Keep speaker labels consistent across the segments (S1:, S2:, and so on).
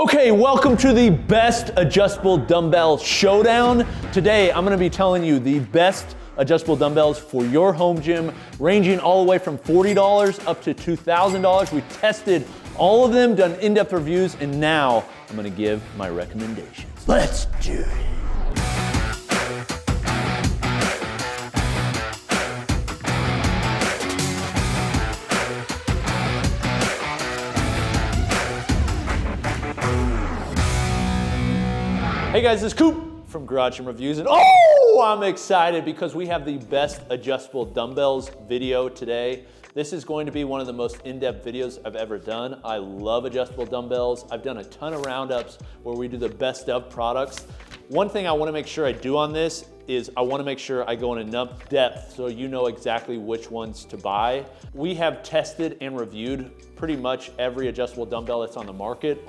S1: Okay, welcome to the best adjustable dumbbell showdown. Today, I'm gonna be telling you the best adjustable dumbbells for your home gym, ranging all the way from $40 up to $2,000. We tested all of them, done in-depth reviews, and now I'm gonna give my recommendations. Let's do it. Hey guys, this is Coop from Garage Gym Reviews, and oh, I'm excited because we have the best adjustable dumbbells video today. This is going to be one of the most in-depth videos I've ever done. I love adjustable dumbbells. I've done a ton of roundups where we do the best of products. One thing I wanna make sure I do on this is I wanna make sure I go in enough depth so you know exactly which ones to buy. We have tested and reviewed pretty much every adjustable dumbbell that's on the market,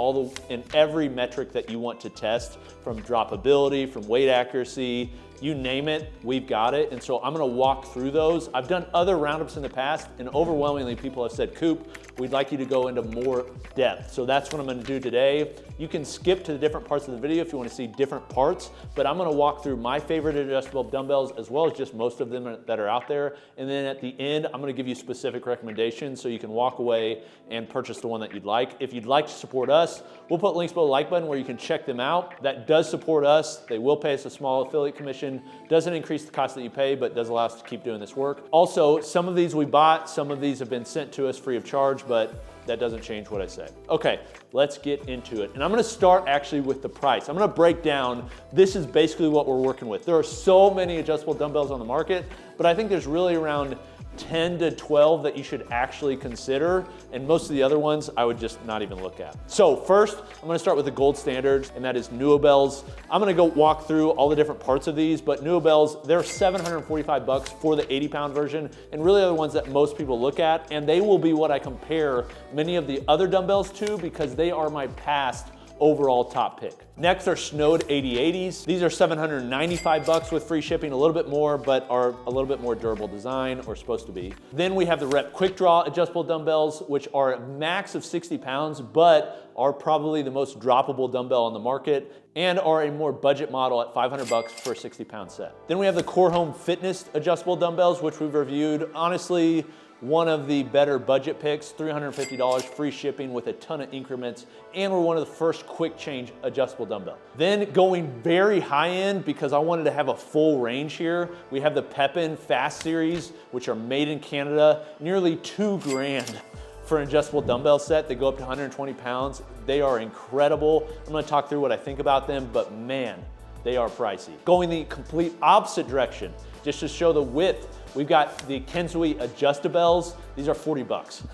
S1: in every metric that you want to test, from droppability, from weight accuracy, you name it, we've got it. And so I'm gonna walk through those. I've done other roundups in the past, and overwhelmingly people have said, Coop, we'd like you to go into more depth. So that's what I'm gonna do today. You can skip to the different parts of the video if you wanna see different parts, but I'm gonna walk through my favorite adjustable dumbbells as well as just most of them that are out there. And then at the end, I'm gonna give you specific recommendations so you can walk away and purchase the one that you'd like. If you'd like to support us, we'll put links below the like button where you can check them out. That does support us. They will pay us a small affiliate commission. Doesn't increase the cost that you pay, but does allow us to keep doing this work. Also, some of these we bought, some of these have been sent to us free of charge, but that doesn't change what I say. Okay, let's get into it. And I'm gonna start actually with the price. I'm gonna break down, this is basically what we're working with. There are so many adjustable dumbbells on the market, but I think there's really around 10 to 12 that you should actually consider, and most of the other ones I would just not even look at. So first, I'm gonna start with the gold standard, and that is Dumbbells. I'm gonna go walk through all the different parts of these, but Dumbbells, they're $745 for the 80-pound version, and really are the ones that most people look at, and they will be what I compare many of the other dumbbells to because they are my past overall top pick. Next are Snowed 8080s. These are $795 with free shipping, a little bit more, but are a little bit more durable design, or supposed to be. Then we have the Rep Quick Draw adjustable dumbbells, which are a max of 60 pounds, but are probably the most droppable dumbbell on the market, and are a more budget model at $500 for a 60-pound set. Then we have the Core Home Fitness adjustable dumbbells, which we've reviewed. Honestly, one of the better budget picks, $350 free shipping with a ton of increments, and we're one of the first quick change adjustable dumbbell. Then going very high end, because I wanted to have a full range here, we have the Pepin Fast Series, which are made in Canada, nearly $2,000 for an adjustable dumbbell set. They go up to 120 pounds. They are incredible. I'm gonna talk through what I think about them, but man, they are pricey. Going the complete opposite direction, just to show the width, we've got the Kensui Adjustables. These are $40.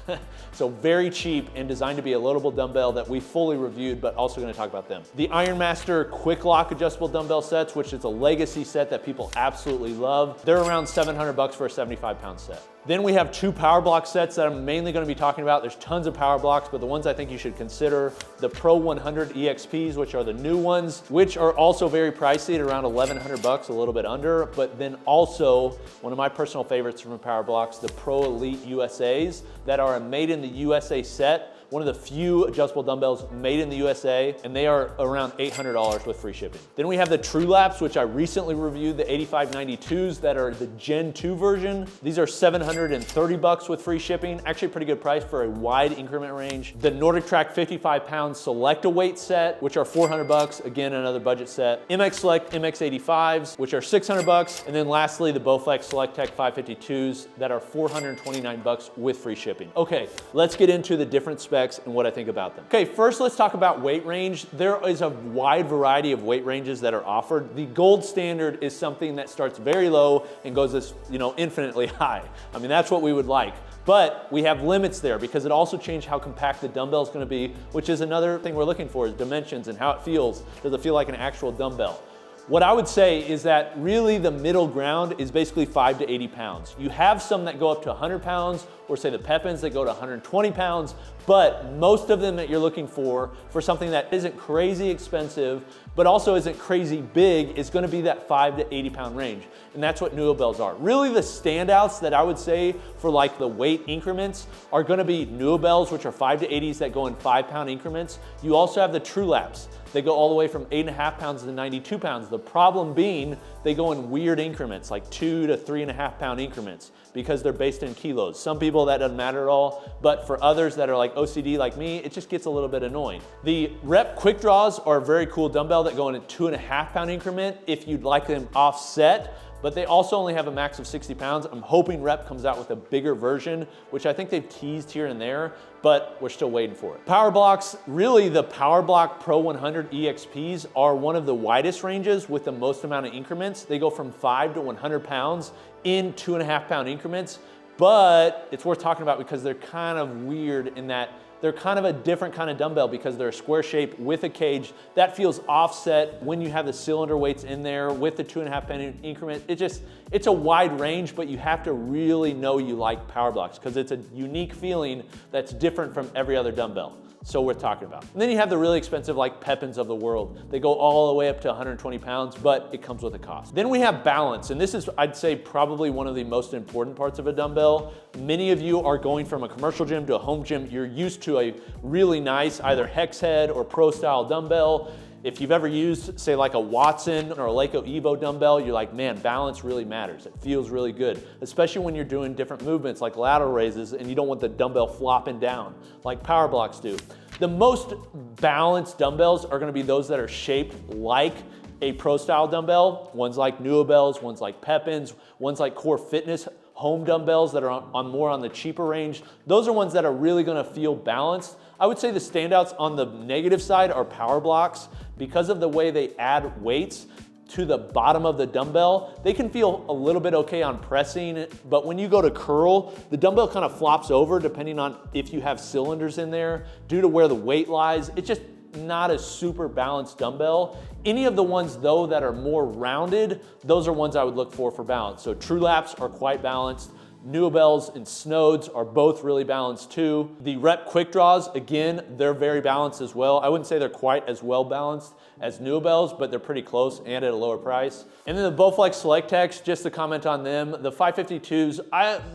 S1: So very cheap and designed to be a loadable dumbbell that we fully reviewed, but also gonna talk about them. The Ironmaster Quick Lock adjustable dumbbell sets, which is a legacy set that people absolutely love. They're around $700 for a 75-pound set. Then we have two power block sets that I'm mainly gonna be talking about. There's tons of power blocks, but the ones I think you should consider, the Pro 100 EXPs, which are the new ones, which are also very pricey at around $1,100, a little bit under, but then also one of my personal favorites from power blocks, the Pro Elite USAs that are a made in the USA set. One of the few adjustable dumbbells made in the USA, and they are around $800 with free shipping. Then we have the TrueLaps, which I recently reviewed, the 8592s that are the Gen 2 version. These are $730 with free shipping. Actually a pretty good price for a wide increment range. The Nordic Track 55-pound Select-A-Weight set, which are $400, again, another budget set. MX Select MX85s, which are $600. And then lastly, the Bowflex Select Tech 552s that are $429 with free shipping. Okay, let's get into the different specs and what I think about them. Okay, first let's talk about weight range. There is a wide variety of weight ranges that are offered. The gold standard is something that starts very low and goes as, infinitely high. I mean, that's what we would like. But we have limits there because it also changed how compact the dumbbell is gonna be, which is another thing we're looking for, is dimensions and how it feels. Does it feel like an actual dumbbell? What I would say is that really the middle ground is basically 5 to 80 pounds. You have some that go up to 100 pounds, or say the Pepins that go to 120 pounds, but most of them that you're looking for something that isn't crazy expensive, but also isn't crazy big, is gonna be that 5 to 80 pound range. And that's what Dumbbells are. Really the standouts that I would say for like the weight increments are gonna be Dumbbells, which are 5 to 80s that go in 5 pound increments. You also have the TrueLaps. They go all the way from 8.5 pounds to 92 pounds. The problem being they go in weird increments, like 2 to 3.5 pound increments, because they're based in kilos. Some people that doesn't matter at all, but for others that are like OCD like me, it just gets a little bit annoying. The Rep Quick Draws are a very cool dumbbell that go in a 2.5 pound increment if you'd like them offset, but they also only have a max of 60 pounds. I'm hoping Rep comes out with a bigger version, which I think they've teased here and there, but we're still waiting for it. Power blocks, really the Power Block Pro 100 EXPs are one of the widest ranges with the most amount of increments. They go from 5 to 100 pounds in 2.5 pound increments, but it's worth talking about because they're kind of weird in that they're kind of a different kind of dumbbell because they're a square shape with a cage that feels offset when you have the cylinder weights in there with the 2.5 pound increment. It's a wide range, but you have to really know you like power blocks because it's a unique feeling that's different from every other dumbbell. So worth talking about. And then you have the really expensive like Pepins of the world. They go all the way up to 120 pounds, but it comes with a cost. Then we have balance, and this is, I'd say, probably one of the most important parts of a dumbbell. Many of you are going from a commercial gym to a home gym. You're used to a really nice either hex head or pro style dumbbell. If you've ever used, say, like a Watson or a Leico Evo dumbbell, you're like, man, balance really matters. It feels really good, especially when you're doing different movements like lateral raises and you don't want the dumbbell flopping down like power blocks do. The most balanced dumbbells are gonna be those that are shaped like a pro style dumbbell, ones like Dumbbells, ones like Pepins, ones like Core Fitness home dumbbells that are on more on the cheaper range. Those are ones that are really gonna feel balanced. I would say the standouts on the negative side are power blocks. Because of the way they add weights to the bottom of the dumbbell, they can feel a little bit okay on pressing, but when you go to curl, the dumbbell kind of flops over depending on if you have cylinders in there due to where the weight lies. It's just not a super balanced dumbbell. Any of the ones though that are more rounded, those are ones I would look for balance. So TrueLaps are quite balanced. Dumbbells and Snodes are both really balanced too. The Rep Quick Draws, again, they're very balanced as well. I wouldn't say they're quite as well balanced as Dumbbells, but they're pretty close and at a lower price. And then the Bowflex Selectex, just to comment on them, the 552s,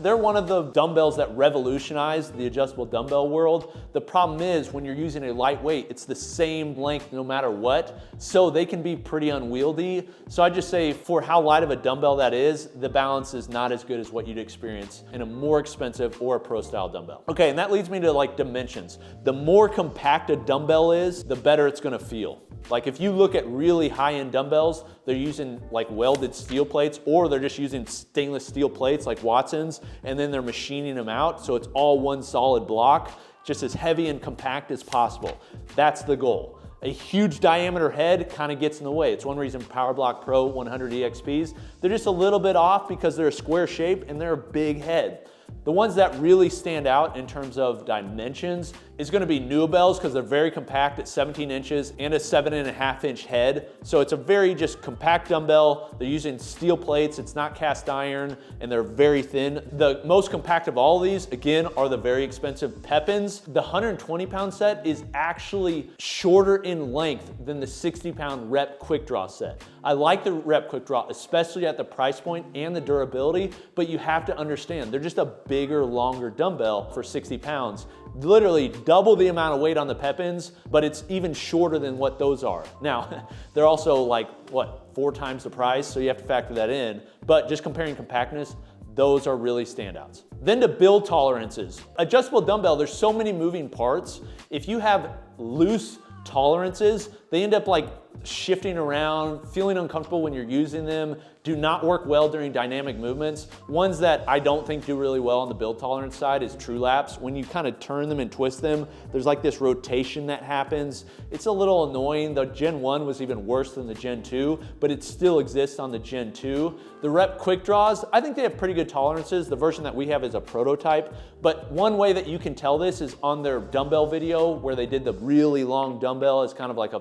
S1: they're one of the dumbbells that revolutionized the adjustable dumbbell world. The problem is when you're using a lightweight, it's the same length no matter what, so they can be pretty unwieldy. So I just say for how light of a dumbbell that is, the balance is not as good as what you'd experience in a more expensive or a pro style dumbbell. Okay, and that leads me to like dimensions. The more compact a dumbbell is, the better it's gonna feel. Like if you look at really high-end dumbbells, they're using like welded steel plates, or they're just using stainless steel plates like Watson's, and then they're machining them out so it's all one solid block, just as heavy and compact as possible. That's the goal. A huge diameter head kind of gets in the way. It's one reason Power Block Pro 100 EXPs, they're just a little bit off because they're a square shape and they're a big head. The ones that really stand out in terms of dimensions is gonna be Dumbbells because they're very compact at 17 inches and a 7.5 inch head. So it's a very just compact dumbbell. They're using steel plates, it's not cast iron, and they're very thin. The most compact of all of these, again, are the very expensive Pepins. The 120 pound set is actually shorter in length than the 60 pound Rep Quick Draw set. I like the Rep Quick Draw, especially at the price point and the durability, but you have to understand, they're just a bigger, longer dumbbell for 60 pounds. Literally double the amount of weight on the Pepins, but it's even shorter than what those are. Now, they're also like, what, 4 times the price, so you have to factor that in. But just comparing compactness, those are really standouts. Then to build tolerances. Adjustable dumbbell, there's so many moving parts. If you have loose tolerances, they end up like shifting around, feeling uncomfortable when you're using them, do not work well during dynamic movements. Ones that I don't think do really well on the build tolerance side is TrueLaps. When you kind of turn them and twist them, there's like this rotation that happens. It's a little annoying. The Gen 1 was even worse than the Gen 2, but it still exists on the Gen 2. The Rep Quick Draws, I think they have pretty good tolerances. The version that we have is a prototype, but one way that you can tell this is on their dumbbell video where they did the really long dumbbell as kind of like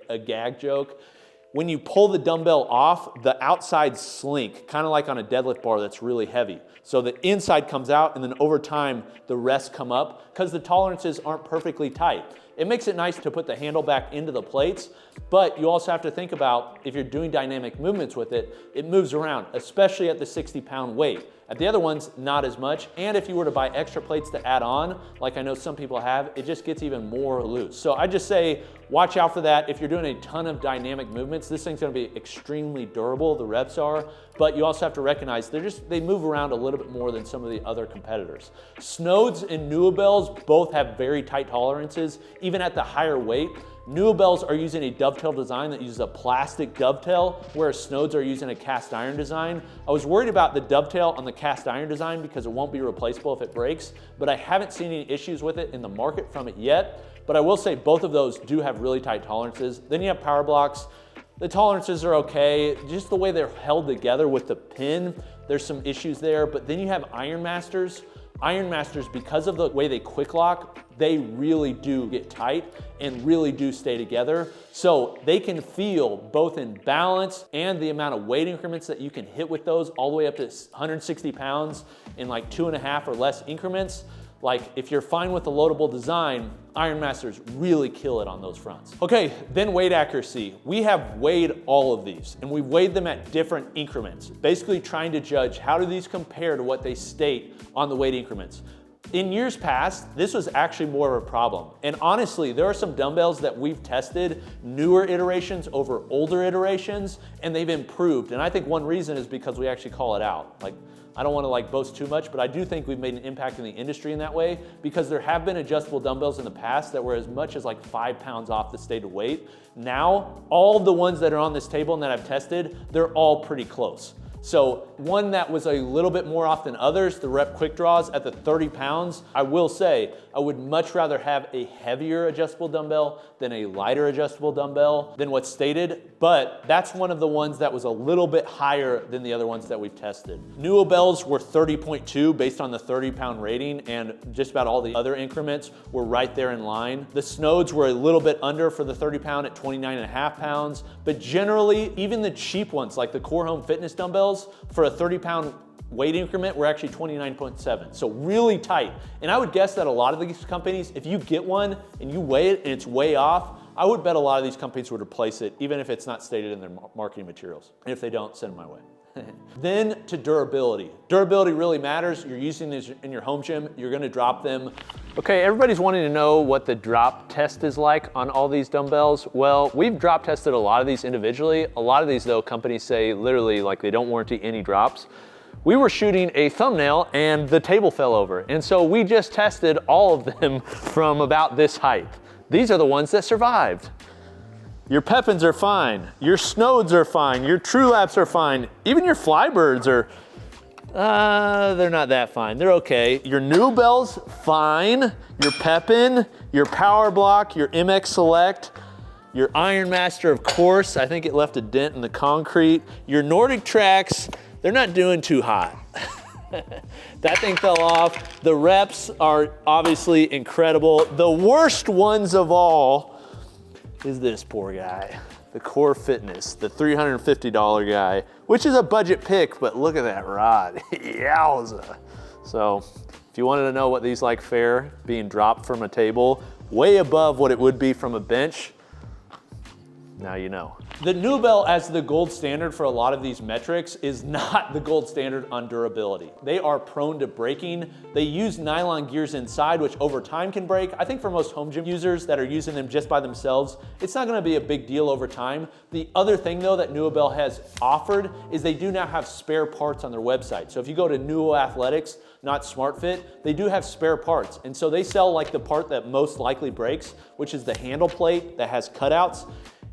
S1: a gag joke. when you pull the dumbbell off, the outside slink, kind of like on a deadlift bar that's really heavy. So the inside comes out, and then over time, the rest come up because the tolerances aren't perfectly tight. It makes it nice to put the handle back into the plates, but you also have to think about if you're doing dynamic movements with it, it moves around, especially at the 60-pound weight. At the other ones, not as much. And if you were to buy extra plates to add on, like I know some people have, it just gets even more loose. So I just say, watch out for that. If you're doing a ton of dynamic movements, this thing's gonna be extremely durable, the reps are, but you also have to recognize they move around a little bit more than some of the other competitors. Snodes and Dumbbells both have very tight tolerances, even at the higher weight. Dumbbells are using a dovetail design that uses a plastic dovetail, whereas Snodes are using a cast iron design. I was worried about the dovetail on the cast iron design because it won't be replaceable if it breaks, but I haven't seen any issues with it in the market from it yet. But I will say both of those do have really tight tolerances. Then you have power blocks. The tolerances are okay. Just the way they're held together with the pin, there's some issues there. But then you have Iron Masters. Iron Masters, because of the way they quick lock, they really do get tight and really do stay together. So they can feel both in balance and the amount of weight increments that you can hit with those all the way up to 160 pounds in like 2.5 or less increments. Like if you're fine with the loadable design, Iron Masters really kill it on those fronts. Okay, then weight accuracy. We have weighed all of these and we've weighed them at different increments, basically trying to judge how do these compare to what they state on the weight increments. In years past, this was actually more of a problem. And honestly, there are some dumbbells that we've tested, newer iterations over older iterations, and they've improved. And I think one reason is because we actually call it out. Like, I don't want to boast too much, but I do think we've made an impact in the industry in that way because there have been adjustable dumbbells in the past that were as much as like 5 pounds off the stated weight. Now, all of the ones that are on this table and that I've tested, they're all pretty close. So one that was a little bit more off than others, the rep quick draws at the 30 pounds, I will say I would much rather have a heavier adjustable dumbbell than a lighter adjustable dumbbell than what's stated, but that's one of the ones that was a little bit higher than the other ones that we've tested. Dumbbells were 30.2 based on the 30-pound rating, and just about all the other increments were right there in line. The Snodes were a little bit under for the 30-pound at 29.5 pounds, but generally, even the cheap ones like the Core Home Fitness dumbbells for a 30-pound weight increment were actually 29.7, so really tight. And I would guess that a lot of these companies, if you get one and you weigh it and it's way off, I would bet a lot of these companies would replace it even if it's not stated in their marketing materials. And if they don't, send them my way. Then to durability. Durability really matters. You're using these in your home gym, you're gonna drop them. Okay, everybody's wanting to know what the drop test is like on all these dumbbells. Well, we've drop tested a lot of these individually. A lot of these though, companies say literally like they don't warranty any drops. We were shooting a thumbnail and the table fell over. And so we just tested all of them from about this height. These are the ones that survived. Your Pepins are fine, your Snodes are fine, your True Laps are fine, even your Flybirds are, they're not that fine, they're okay. Your Dumbbells, fine. Your Pepin, your Power Block, your MX Select, your Iron Master, of course, I think it left a dent in the concrete. Your Nordic Tracks, they're not doing too hot. That thing fell off. The reps are obviously incredible. The worst ones of all is this poor guy, the Core Fitness, the $350 guy, which is a budget pick, but look at that rod, yowza. So if you wanted to know what these like fare being dropped from a table, way above what it would be from a bench, now you know. The Dumbbell as the gold standard for a lot of these metrics is not the gold standard on durability. They are prone to breaking. They use nylon gears inside, which over time can break. I think for most home gym users that are using them just by themselves, it's not gonna be a big deal over time. The other thing though that Dumbbell has offered is they do now have spare parts on their website. So if you go to Nuo Athletics, not SmartFit, they do have spare parts. And so they sell like the part that most likely breaks, which is the handle plate that has cutouts.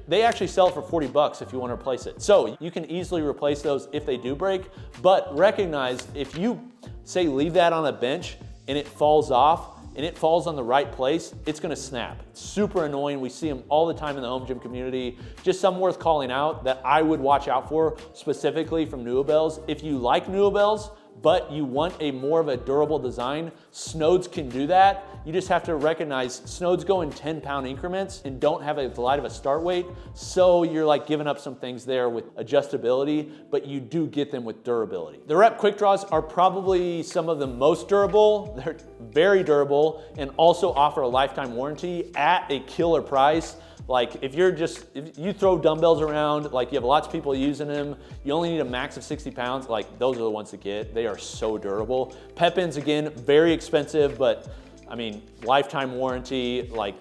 S1: They actually sell for 40 bucks if you want to replace it. So you can easily replace those if they do break, but recognize if you say leave that on a bench and it falls off and it falls on the right place, it's gonna snap. It's super annoying. We see them all the time in the home gym community. Just something worth calling out that I would watch out for specifically from Dumbbells. If you like Dumbbells, but you want a more of a durable design, Snodes can do that. you just have to recognize Snows go in 10-pound increments and don't have as light of a start weight, so you're like giving up some things there with adjustability, but you do get them with durability. The Rep Quick Draws are probably some of the most durable. They're very durable and also offer a lifetime warranty at a killer price. Like if you throw dumbbells around, like you have lots of people using them, you only need a max of 60 pounds, like those are the ones to get. They are so durable. Pep-ins, again, very expensive, but I mean, lifetime warranty, like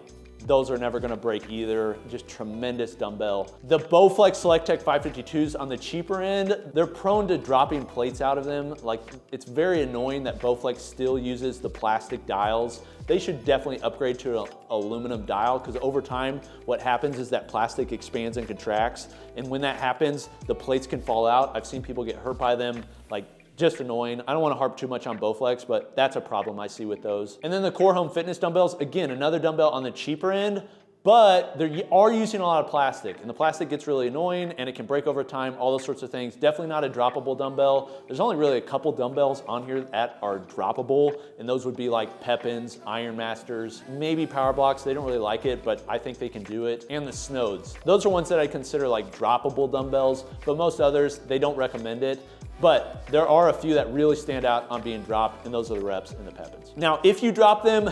S1: those are never gonna break either. Just tremendous dumbbell. The Bowflex SelectTech 552s on the cheaper end, they're prone to dropping plates out of them. Like it's very annoying that Bowflex still uses the plastic dials. They should definitely upgrade to an aluminum dial, because over time, what happens is that plastic expands and contracts. And when that happens, the plates can fall out. I've seen people get hurt by them, like just annoying. I don't want to harp too much on Bowflex, but that's a problem I see with those. And then the Core Home Fitness dumbbells, again, another dumbbell on the cheaper end, but they are using a lot of plastic, and the plastic gets really annoying and it can break over time, all those sorts of things. Definitely not a droppable dumbbell. There's only really a couple dumbbells on here that are droppable, and those would be like Pep-ins, Iron Masters, maybe Power Blocks. They don't really like it, but I think they can do it. And the Snows. Those are ones that I consider like droppable dumbbells, but most others, they don't recommend it. But there are a few that really stand out on being dropped, and those are the Reps and the Pep-ins. Now, if you drop them,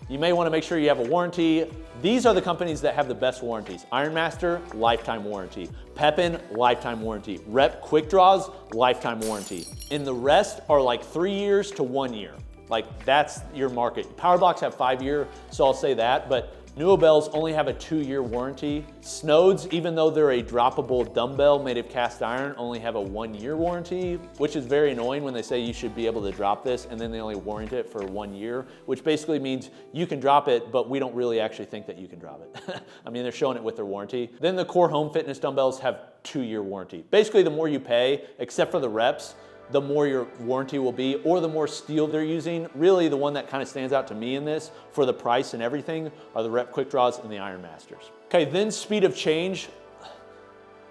S1: you may want to make sure you have a warranty. These are the companies that have the best warranties. Iron Master, lifetime warranty. Pep-in, lifetime warranty. Rep Quick Draws, lifetime warranty. And the rest are like 3 years to 1 year. Like that's your market. Power Blocks have 5 year, so I'll say that, but Dumbbells only have a 2-year warranty. Snows, even though they're a droppable dumbbell made of cast iron, only have a 1-year warranty, which is very annoying when they say you should be able to drop this and then they only warranty it for 1 year, which basically means you can drop it, but we don't really actually think that you can drop it. I mean, they're showing it with their warranty. Then the Core Home Fitness dumbbells have 2-year warranty. Basically, the more you pay, except for the reps, the more your warranty will be, or the more steel they're using. Really, the one that kind of stands out to me in this for the price and everything are the Rep Quick Draws and the Iron Masters. Okay, then speed of change.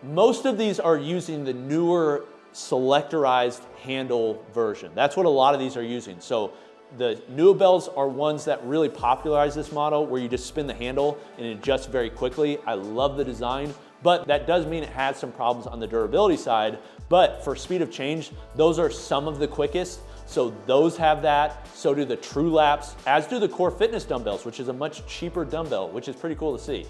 S1: Most of these are using the newer selectorized handle version. That's what a lot of these are using. So the Dumbbells are ones that really popularize this model where you just spin the handle and it adjusts very quickly. I love the design, but that does mean it has some problems on the durability side. But for speed of change, those are some of the quickest. So those have that, so do the True Laps, as do the Core Fitness dumbbells, which is a much cheaper dumbbell, which is pretty cool to see.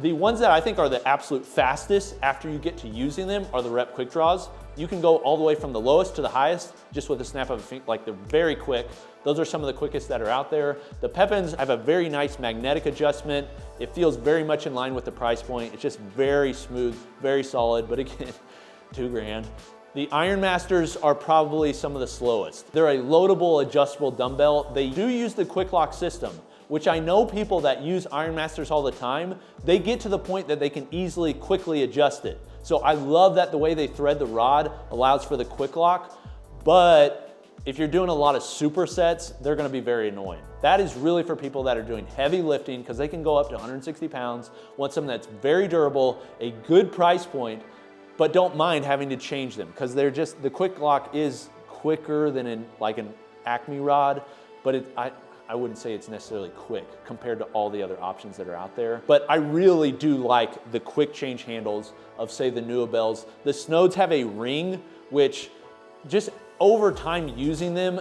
S1: The ones that I think are the absolute fastest after you get to using them are the Rep Quick Draws. You can go all the way from the lowest to the highest just with a snap of a finger, like they're very quick. Those are some of the quickest that are out there. The Pep-ins have a very nice magnetic adjustment. It feels very much in line with the price point. It's just very smooth, very solid, but again, $2 grand. The Iron Masters are probably some of the slowest. They're a loadable, adjustable dumbbell. They do use the quick lock system, which I know people that use Iron Masters all the time, they get to the point that they can easily, quickly adjust it. So I love that the way they thread the rod allows for the quick lock, but if you're doing a lot of supersets, they're gonna be very annoying. That is really for people that are doing heavy lifting because they can go up to 160 pounds, want something that's very durable, a good price point, but don't mind having to change them because they're just, the quick lock is quicker than in like an Acme rod, but I wouldn't say it's necessarily quick compared to all the other options that are out there. But I really do like the quick change handles of, say, the Dumbbells. The Snows have a ring, which just over time using them,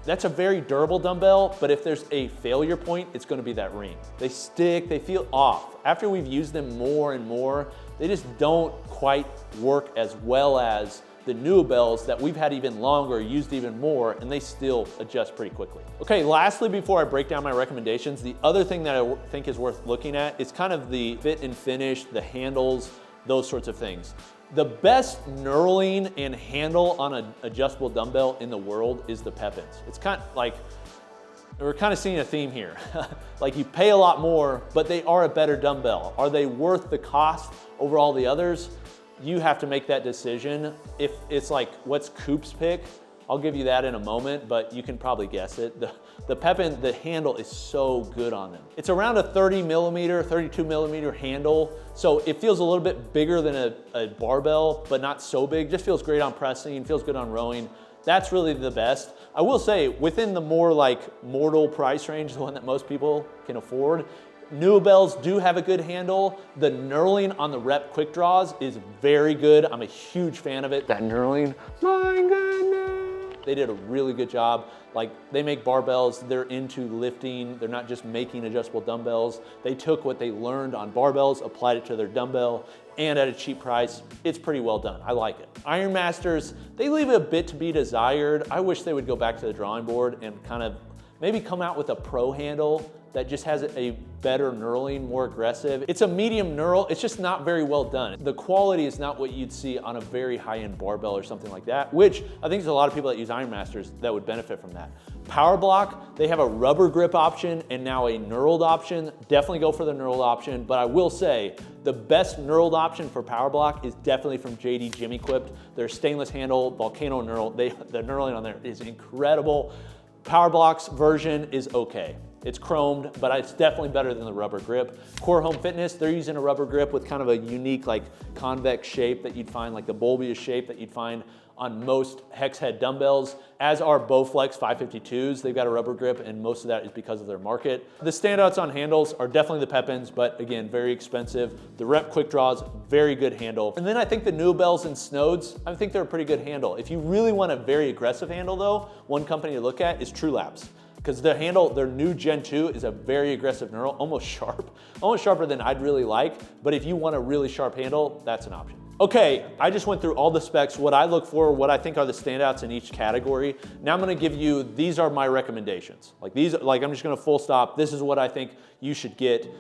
S1: that's a very durable dumbbell, but if there's a failure point, it's gonna be that ring. They stick, they feel off. After we've used them more and more, they just don't quite work as well as the Dumbbells that we've had even longer, used even more, and they still adjust pretty quickly. Okay, lastly, before I break down my recommendations, the other thing that I think is worth looking at is kind of the fit and finish, the handles, those sorts of things. The best knurling and handle on an adjustable dumbbell in the world is the Pep-ins. It's kind of like, we're kind of seeing a theme here. Like you pay a lot more, but they are a better dumbbell. Are they worth the cost over all the others? You have to make that decision. If it's like, what's Coop's pick? I'll give you that in a moment, but you can probably guess it. The Pep-in, the handle is so good on them. It's around a 30 millimeter, 32 millimeter handle. So it feels a little bit bigger than a barbell, but not so big. Just feels great on pressing, feels good on rowing. That's really the best. I will say, within the more like mortal price range, the one that most people can afford, Dumbbells do have a good handle. The knurling on the rep quick draws is very good. I'm a huge fan of it. That knurling, my goodness. They did a really good job. Like, they make barbells, they're into lifting, they're not just making adjustable dumbbells. They took what they learned on barbells, applied it to their dumbbell, and at a cheap price. It's pretty well done. I like it. Iron Masters, they leave a bit to be desired. I wish they would go back to the drawing board and kind of maybe come out with a pro handle that just has a better knurling, more aggressive. It's a medium knurl, it's just not very well done. The quality is not what you'd see on a very high-end barbell or something like that, which I think there's a lot of people that use Iron Masters that would benefit from that. Power Block, they have a rubber grip option and now a knurled option. Definitely go for the knurled option, but I will say the best knurled option for Power Block is definitely from JD Gym Equipped. Their stainless handle, volcano knurl, the knurling on there is incredible. Power Block's version is okay. It's chromed, but it's definitely better than the rubber grip. Core Home Fitness, they're using a rubber grip with kind of a unique like convex shape that you'd find, like the bulbous shape that you'd find on most hex head dumbbells, as are Bowflex 552s. They've got a rubber grip, and most of that is because of their market. The standouts on handles are definitely the Pepins, but again, very expensive. The Rep Quick Draws, very good handle. And then I think the Dumbbells and Snodes, I think they're a pretty good handle. If you really want a very aggressive handle though, one company to look at is True Labs. Because the handle, their new Gen 2 is a very aggressive knurl, almost sharper than I'd really like. But if you want a really sharp handle, that's an option. Okay, I just went through all the specs, what I look for, what I think are the standouts in each category. Now I'm gonna give you, these are my recommendations. Like I'm just gonna full stop, this is what I think you should get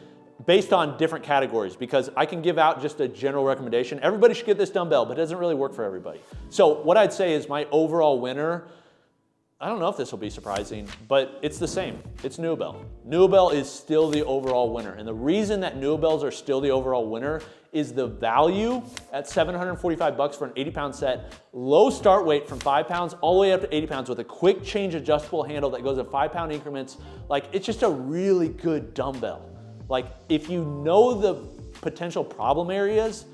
S1: based on different categories, because I can give out just a general recommendation. Everybody should get this dumbbell, but it doesn't really work for everybody. So what I'd say is my overall winner, I don't know if this will be surprising, but it's the same. It's Dumbbell. Dumbbell is still the overall winner. And the reason that Dumbbells are still the overall winner is the value at $745 for an 80-pound set, low start weight from 5 pounds all the way up to 80 pounds with a quick change adjustable handle that goes in 5-pound increments. Like, it's just a really good dumbbell. Like, if you know the potential problem areas,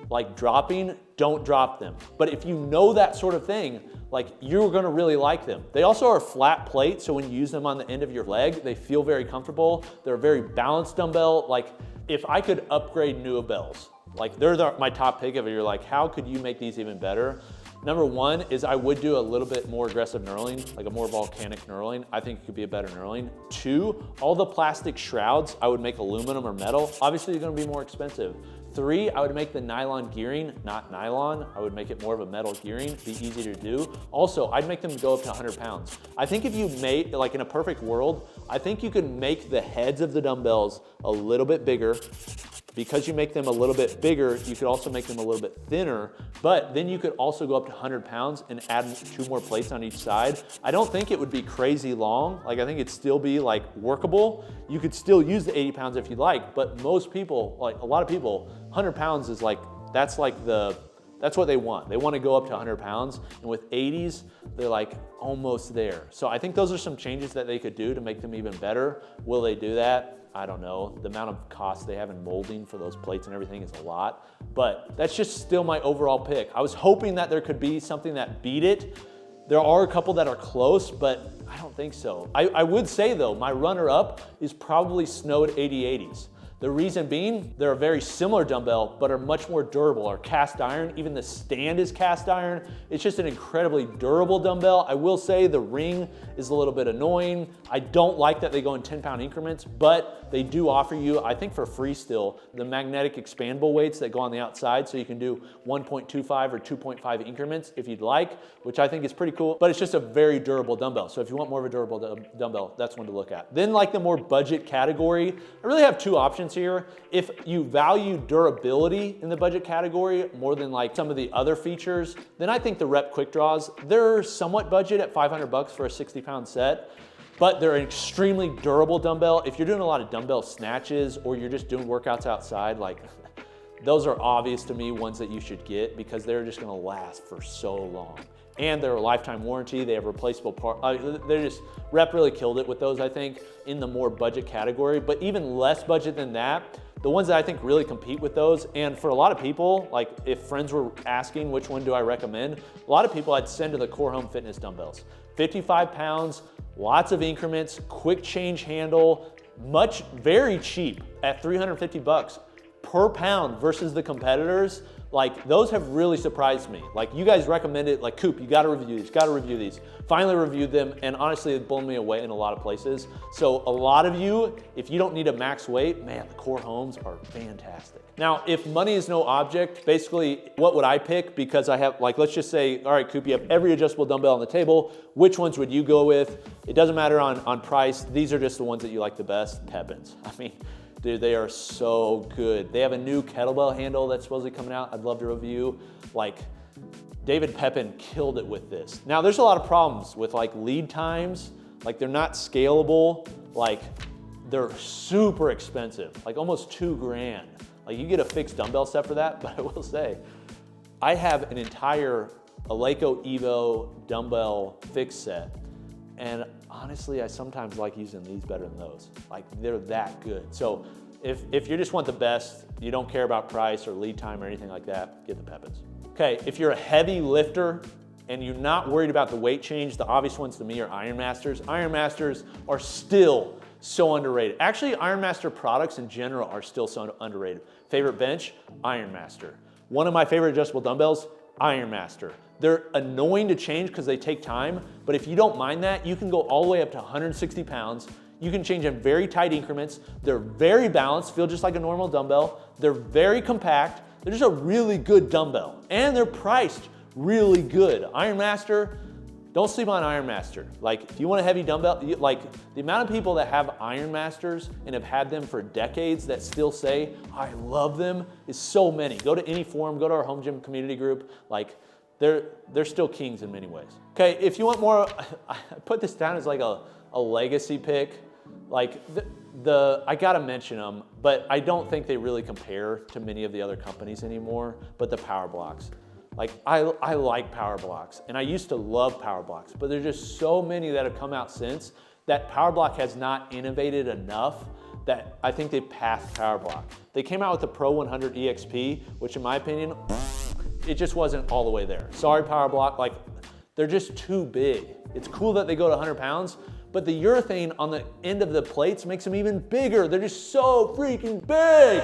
S1: like dropping, don't drop them. But if you know that sort of thing, like, you're gonna really like them. They also are flat plate, so when you use them on the end of your leg, they feel very comfortable. They're a very balanced dumbbell. Like, if I could upgrade Dumbbells, like they're my top pick of it, you're like, how could you make these even better? Number one is I would do a little bit more aggressive knurling, like a more volcanic knurling. I think it could be a better knurling. Two, all the plastic shrouds, I would make aluminum or metal. Obviously, they're gonna be more expensive. Three, I would make the nylon gearing, not nylon. I would make it more of a metal gearing, be easier to do. Also, I'd make them go up to 100 pounds. I think if you made, like in a perfect world, I think you could make the heads of the dumbbells a little bit bigger. Because you make them a little bit bigger, you could also make them a little bit thinner, but then you could also go up to 100 pounds and add 2 more plates on each side. I don't think it would be crazy long. Like, I think it'd still be like workable. You could still use the 80 pounds if you like, but most people, like a lot of people, 100 pounds is like, that's what they want. They want to go up to 100 pounds, and with 80s, they're like almost there. So I think those are some changes that they could do to make them even better. Will they do that? I don't know. The amount of cost they have in molding for those plates and everything is a lot, but that's just still my overall pick. I was hoping that there could be something that beat it. There are a couple that are close, but I don't think so. I would say though, my runner-up is probably Snowed 8080s. The reason being, they're a very similar dumbbell, but are much more durable, are cast iron. Even the stand is cast iron. It's just an incredibly durable dumbbell. I will say the ring is a little bit annoying. I don't like that they go in 10-pound increments, but they do offer you, I think for free still, the magnetic expandable weights that go on the outside, so you can do 1.25 or 2.5 increments if you'd like, which I think is pretty cool, but it's just a very durable dumbbell. So if you want more of a durable dumbbell, that's one to look at. Then like the more budget category, I really have 2 options here. If you value durability in the budget category more than like some of the other features, then I think the Rep Quick Draws, they're somewhat budget at $500 for a 60-pound set, but they're an extremely durable dumbbell. If you're doing a lot of dumbbell snatches or you're just doing workouts outside, like those are obvious to me ones that you should get because they're just gonna last for so long. And they're a lifetime warranty, they have replaceable parts. Rep really killed it with those, I think, in the more budget category, but even less budget than that, the ones that I think really compete with those, and for a lot of people, like if friends were asking which one do I recommend, a lot of people I'd send to the Core Home Fitness dumbbells. 55 pounds, lots of increments, quick change handle, very cheap at 350 bucks per pound versus the competitors. Like those have really surprised me. Like you guys recommend it, like Coop, you gotta review these, Finally reviewed them, and honestly, it's blown me away in a lot of places. So a lot of you, if you don't need a max weight, man, the Core Homes are fantastic. Now, if money is no object, basically what would I pick? Because I have, like, let's just say, all right, Coop, you have every adjustable dumbbell on the table. Which ones would you go with? It doesn't matter on price. These are just the ones that you like the best. Pepins. I mean, dude, they are so good. They have a new kettlebell handle that's supposedly coming out. I'd love to review. Like, David Pepin killed it with this. Now, there's a lot of problems with like lead times. Like they're not scalable. Like they're super expensive, like almost $2,000. Like you get a fixed dumbbell set for that, but I will say, I have an entire Eleiko Evo dumbbell fix set. And honestly, I sometimes like using these better than those. Like they're that good. So if you just want the best, you don't care about price or lead time or anything like that, get the Pepins. Okay, if you're a heavy lifter and you're not worried about the weight change, the obvious ones to me are Iron Masters. Iron Masters are still so underrated. Actually, Iron Master products in general are still so underrated. Favorite bench? Iron Master. One of my favorite adjustable dumbbells? Iron Master. They're annoying to change because they take time, but if you don't mind that, you can go all the way up to 160 pounds. You can change in very tight increments. They're very balanced, feel just like a normal dumbbell. They're very compact. They're just a really good dumbbell, and they're priced really good. Iron Master, don't sleep on Iron Master. Like, if you want a heavy dumbbell, like the amount of people that have Iron Masters and have had them for decades that still say, I love them, is so many. Go to any forum, go to our home gym community group. Like, they're still kings in many ways. Okay, if you want more, I put this down as like a legacy pick. Like I gotta mention them, but I don't think they really compare to many of the other companies anymore, but the Power Blocks. Like I like Power Blocks, and I used to love Power Blocks, but there's just so many that have come out since that Power Block has not innovated enough that I think they've passed Power Block. They came out with the Pro 100 EXP, which in my opinion, it just wasn't all the way there. Sorry, Power Block, like they're just too big. It's cool that they go to 100 pounds, but the urethane on the end of the plates makes them even bigger. They're just so freaking big.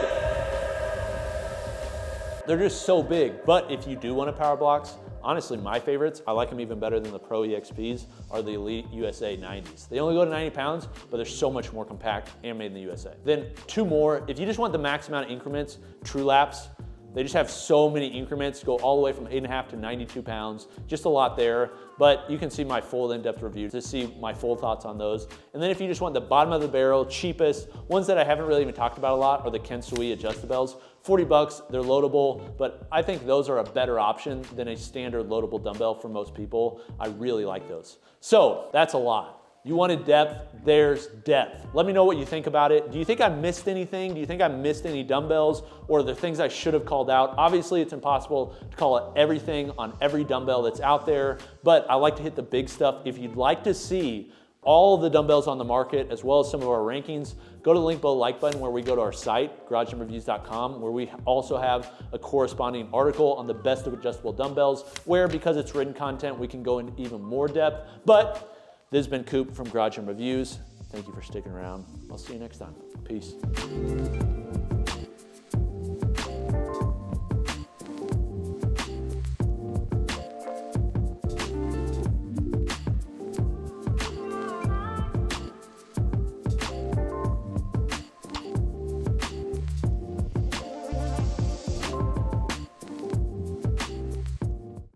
S1: They're just so big. But if you do want a Power Blocks, honestly, my favorites, I like them even better than the Pro EXPs, are the Elite USA 90s. They only go to 90 pounds, but they're so much more compact and made in the USA. Then two more, if you just want the max amount of increments, True Laps. They just have so many increments, go all the way from 8.5 to 92 pounds, just a lot there. But you can see my full in-depth review to see my full thoughts on those. And then if you just want the bottom of the barrel, cheapest, ones that I haven't really even talked about a lot are the Kensui Adjustables. 40 bucks, they're loadable, but I think those are a better option than a standard loadable dumbbell for most people. I really like those. So that's a lot. You wanted depth, there's depth. Let me know what you think about it. Do you think I missed anything? Do you think I missed any dumbbells, or are there things I should have called out? Obviously, it's impossible to call out everything on every dumbbell that's out there, but I like to hit the big stuff. If you'd like to see all of the dumbbells on the market, as well as some of our rankings, go to the link below, like button, where we go to our site, GarageGymReviews.com, where we also have a corresponding article on the best of adjustable dumbbells, where, because it's written content, we can go into even more depth. But this has been Coop from Garage Gym Reviews. Thank you for sticking around. I'll see you next time. Peace.